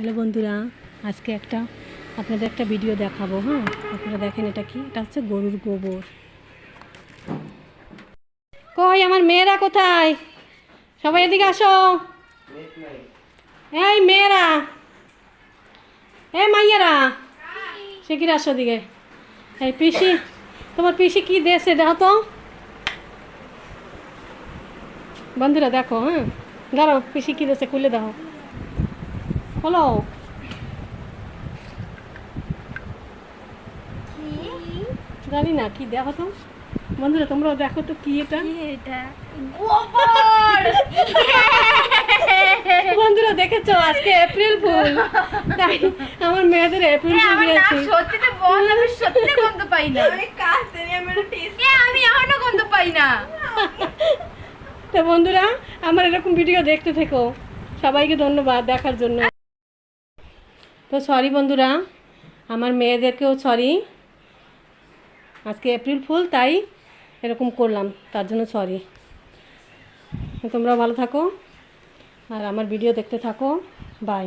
Hello বন্ধুরা, আজকে আপনাদের একটা ভিডিও দেখাবো। হ্যাঁ, আপনারা দেখেন এটা কি, এটা হচ্ছে গরুর গোবর। কই আমার মেয়েরা কোথায়? সবাই এদিকে আসো। এই মেয়েরা, এই মাইয়ারা, সে কি আসো দিকে। এই পিসি, তোমার পিসি কি দেশে দেখো তো বন্ধুরা, দেখো। হ্যাঁ, দাঁড়াও, পিসি কি দেশে খুলে দেখো। হলো জানি না কি, দেখো তো বন্ধুরা, তোমরাও দেখো তো কি এটা। বন্ধুরা দেখেছো, আজকে এপ্রিল ফুল, তাই আমার মেয়েদের এপ্রিল ফুল দিয়েছি। সত্যিতে বল, আমি সত্যিতে গন্ধ পাই না। আমি এখনো গন্ধ পাই না। তো বন্ধুরা, আমার এরকম ভিডিও দেখতে থেকো। সবাইকে ধন্যবাদ দেখার জন্য। তো সরি বন্ধুরা, আমার মেয়েদেরকেও সরি। আজকে এপ্রিল ফুল, তাই এরকম করলাম, তার জন্য সরি। তোমরাও ভালো থাকো আর আমার ভিডিও দেখতে থাকো। বাই।